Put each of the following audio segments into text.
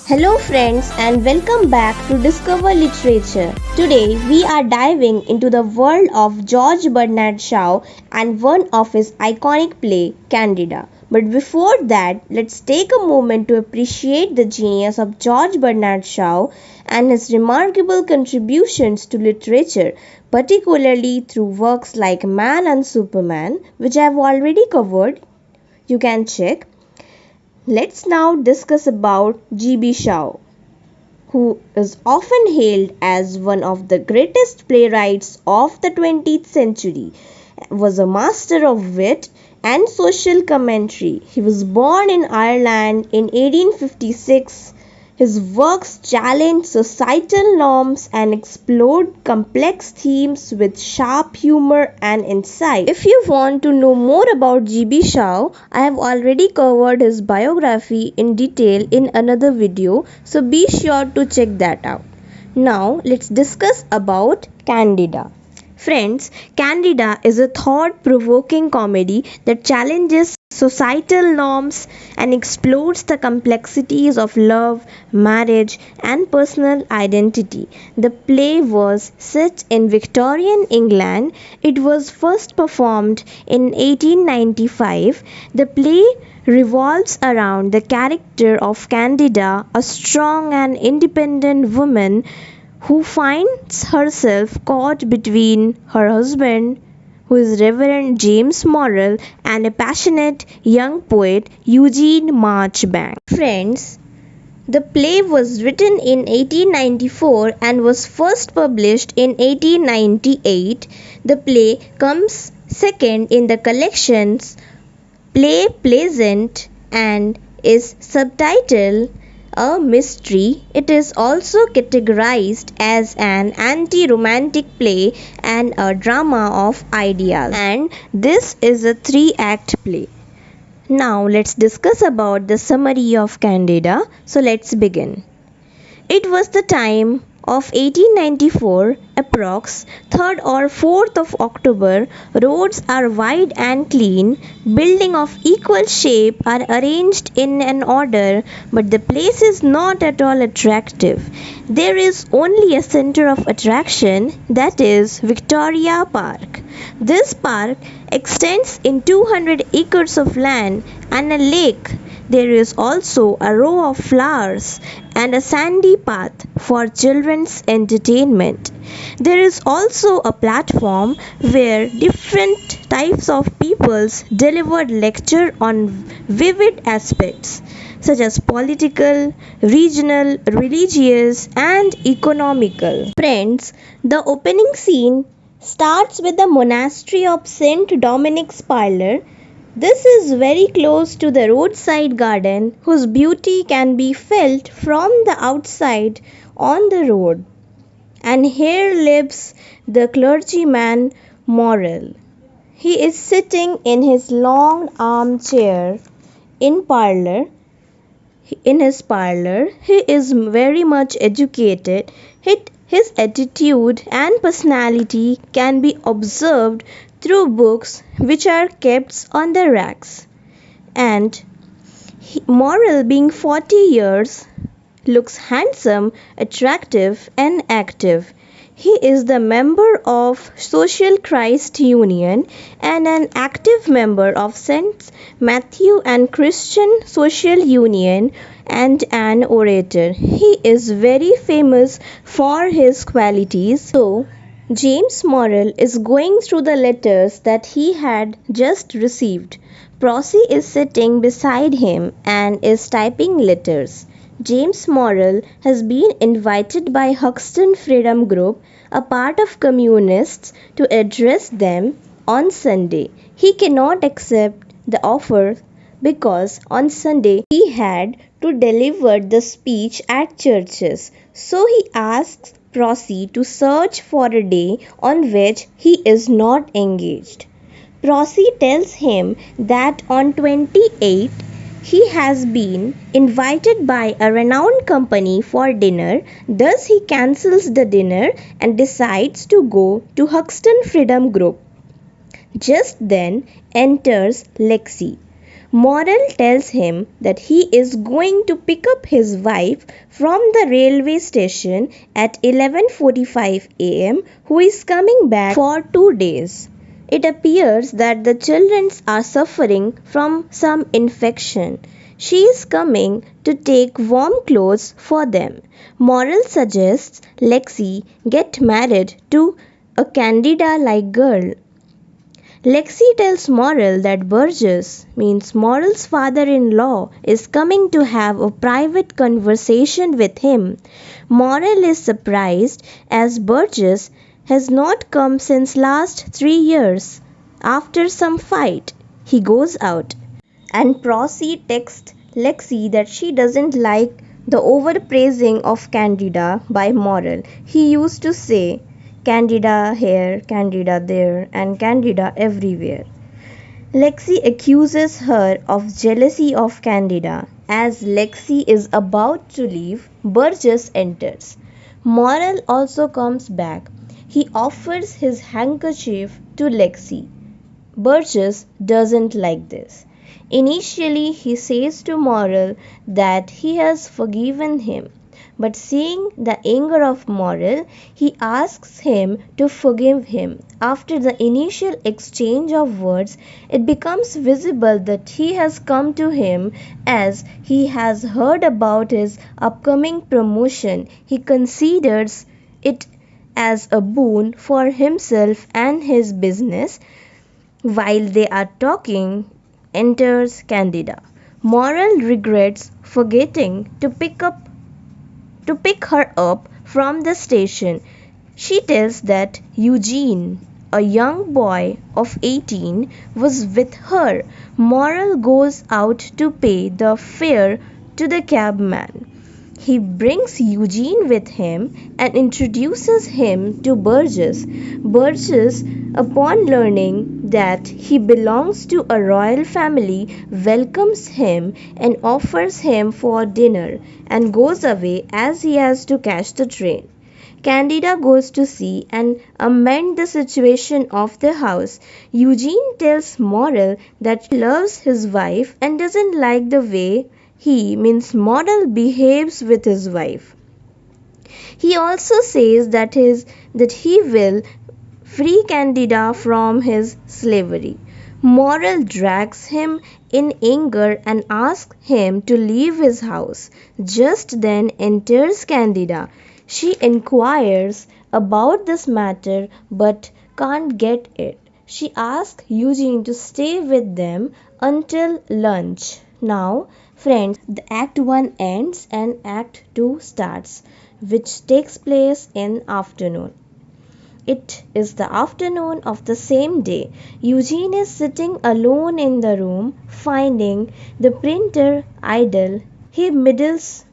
Hello, friends, and welcome back to Discover Literature. Today, we are diving into the world of George Bernard Shaw and one of his iconic play, Candida. But before that, let's take a moment to appreciate the genius of George Bernard Shaw and his remarkable contributions to literature, particularly through works like Man and Superman, which I have already covered. You can check. Let's now discuss about G.B. Shaw, who is often hailed as one of the greatest playwrights of the 20th century, was a master of wit and social commentary. He was born in Ireland in 1856. His works challenge societal norms and explored complex themes with sharp humor and insight. If you want to know more about G.B. Shaw, I have already covered his biography in detail in another video, so be sure to check that out. Now let's discuss about Candida. Friends, Candida is a thought-provoking comedy that challenges societal norms and explores the complexities of love, marriage, and personal identity. The play was set in Victorian England. It was first performed in 1895. The play revolves around the character of Candida, a strong and independent woman who finds herself caught between her husband, who is Reverend James Morrill, and a passionate young poet, Eugene Marchbank. Friends, the play was written in 1894 and was first published in 1898. The play comes second in the collections Play Pleasant and is subtitled a mystery. It is also categorized as an anti-romantic play and a drama of ideas. And this is a three-act play. Now let's discuss about the summary of Candida. So let's begin. It was the time of 1894, approx. 3rd or 4th of October. Roads are wide and clean. Buildings of equal shape are arranged in an order, but the place is not at all attractive. There is only a center of attraction, that is Victoria Park. This park extends in 200 acres of land and a lake. There is also a row of flowers and a sandy path for children's entertainment. There is also a platform where different types of peoples delivered lecture on vivid aspects such as political, regional, religious, and economical. Friends, the opening scene starts with the monastery of Saint Dominic's parlor. This is very close to the roadside garden whose beauty can be felt from the outside on the road. And here lives the clergyman Morrill. He is sitting in his long armchair in his parlor. He is very much educated. His attitude and personality can be observed through books which are kept on the racks. And Morrill, being 40 years, looks handsome, attractive, and active. He is the member of Social Christ Union and an active member of St. Matthew and Christian Social Union and an orator. He is very famous for his qualities. So, James Morrill is going through the letters that he had just received. Prosy is sitting beside him and is typing letters. James Morrill has been invited by Hoxton Freedom Group, a part of communists, to address them on Sunday. He cannot accept the offer because on Sunday he had to deliver the speech at churches. So he asks Prosy to search for a day on which he is not engaged. Prosy tells him that on 28th he has been invited by a renowned company for dinner. Thus he cancels the dinner and decides to go to Hoxton Freedom Group. Just then enters Lexi. Moral tells him that he is going to pick up his wife from the railway station at 11:45 am, who is coming back for 2 days. It appears that the children are suffering from some infection. She is coming to take warm clothes for them. Moral suggests Lexi get married to a Candida like girl. Lexi tells Moral that Burgess, means Moral's father-in-law, is coming to have a private conversation with him. Moral is surprised as Burgess has not come since last 3 years. After some fight, he goes out, and Prosy texts Lexi that she doesn't like the overpraising of Candida by Moral. He used to say, Candida here, Candida there, and Candida everywhere. Lexi accuses her of jealousy of Candida. As Lexi is about to leave, Burgess enters. Moral also comes back. He offers his handkerchief to Lexi. Burgess doesn't like this. Initially, he says to Moral that he has forgiven him. But seeing the anger of Moral, he asks him to forgive him. After the initial exchange of words, it becomes visible that he has come to him as he has heard about his upcoming promotion. He considers it as a boon for himself and his business. While they are talking, enters Candida. Moral regrets forgetting to pick her up from the station. She tells that Eugene, a young boy of 18, was with her. Moral goes out to pay the fare to the cabman. He brings Eugene with him and introduces him to Burgess. Burgess, upon learning that he belongs to a royal family, welcomes him and offers him for dinner and goes away as he has to catch the train. Candida goes to see and amend the situation of the house. Eugene tells Moral that he loves his wife and doesn't like the way he, means Moral, behaves with his wife. He also says that he will free Candida from his slavery. Moral drags him in anger and asks him to leave his house. Just then enters Candida. She inquires about this matter but can't get it. She asks Eugene to stay with them until lunch. Now, friends, the Act 1 ends and Act 2 starts, which takes place in afternoon. It is the afternoon of the same day. Eugene is sitting alone in the room, finding the printer idle. He meddles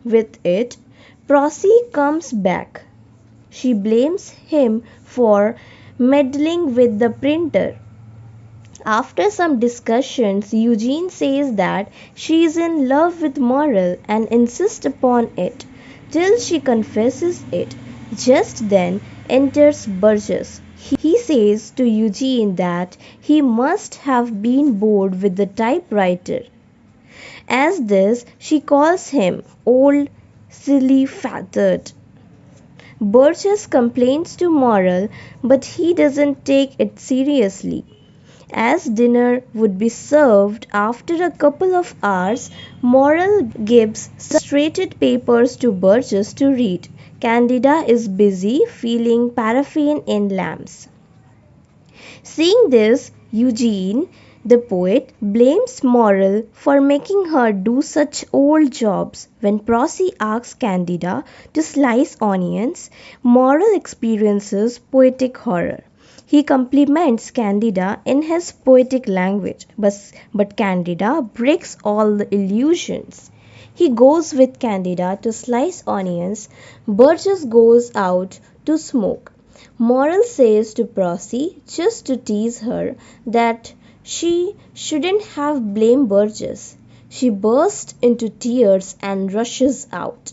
with it. Prosy comes back. She blames him for meddling with the printer. After some discussions, Eugene says that she is in love with Moral and insists upon it till she confesses it. Just then enters Burgess. He says to Eugene that he must have been bored with the typewriter. As this, she calls him old, silly, fatted. Burgess complains to Moral, but he doesn't take it seriously. As dinner would be served after a couple of hours, Moral gives illustrated papers to Burgess to read. Candida is busy filling paraffin in lamps. Seeing this, Eugene, the poet, blames Moral for making her do such old jobs. When Prosy asks Candida to slice onions, Moral experiences poetic horror. He compliments Candida in his poetic language, but Candida breaks all the illusions. He goes with Candida to slice onions. Burgess goes out to smoke. Moral says to Prosy, just to tease her, that she shouldn't have blamed Burgess. She bursts into tears and rushes out.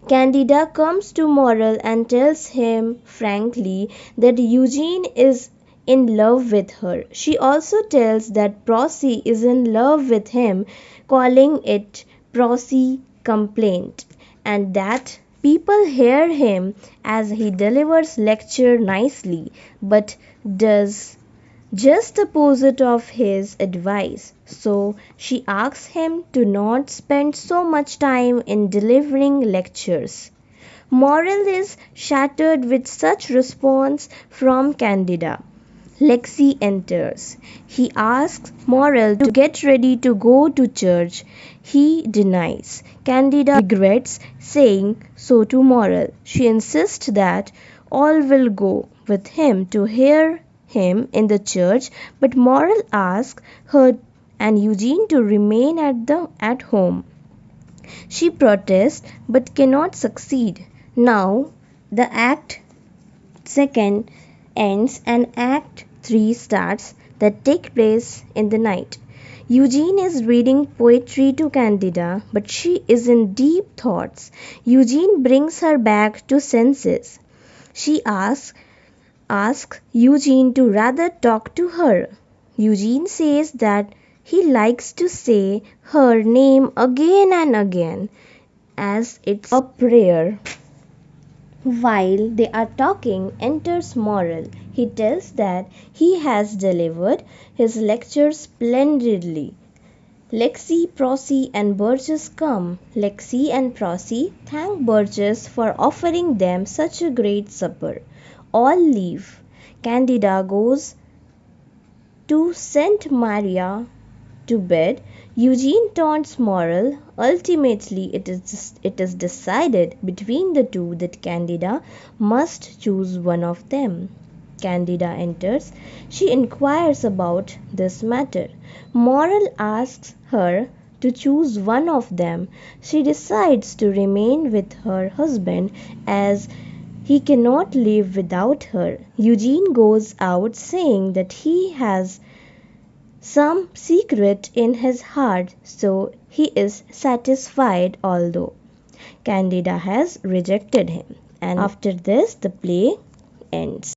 Candida comes to Moral and tells him frankly that Eugene is in love with her. She also tells that Prosy is in love with him, calling it Prosy complaint, and that people hear him as he delivers lecture nicely but does just opposite of his advice. So she asks him to not spend so much time in delivering lectures. Morel is shattered with such response from Candida. Lexi enters. He asks Morel to get ready to go to church. He denies. Candida regrets saying so to Morel. She insists that all will go with him to hear him in the church, but Morel asks her and Eugene to remain at home. She protests but cannot succeed. Now the act second ends and act 3 starts that take place in the night. Eugene is reading poetry to Candida, but she is in deep thoughts. Eugene brings her back to senses. She asks Eugene to rather talk to her. Eugene says that he likes to say her name again and again as it's a prayer. While they are talking, enters Morel. He tells that he has delivered his lecture splendidly. Lexi, Prosy and Burgess come. Lexi and Prosy thank Burgess for offering them such a great supper. All leave. Candida goes to St. Maria to bed. Eugene taunts Morel. Ultimately, it is decided between the two that Candida must choose one of them. Candida enters. She inquires about this matter. Morel asks her to choose one of them. She decides to remain with her husband as he cannot live without her. Eugene goes out saying that he has some secret in his heart, so he is satisfied although Candida has rejected him. And after this, the play ends.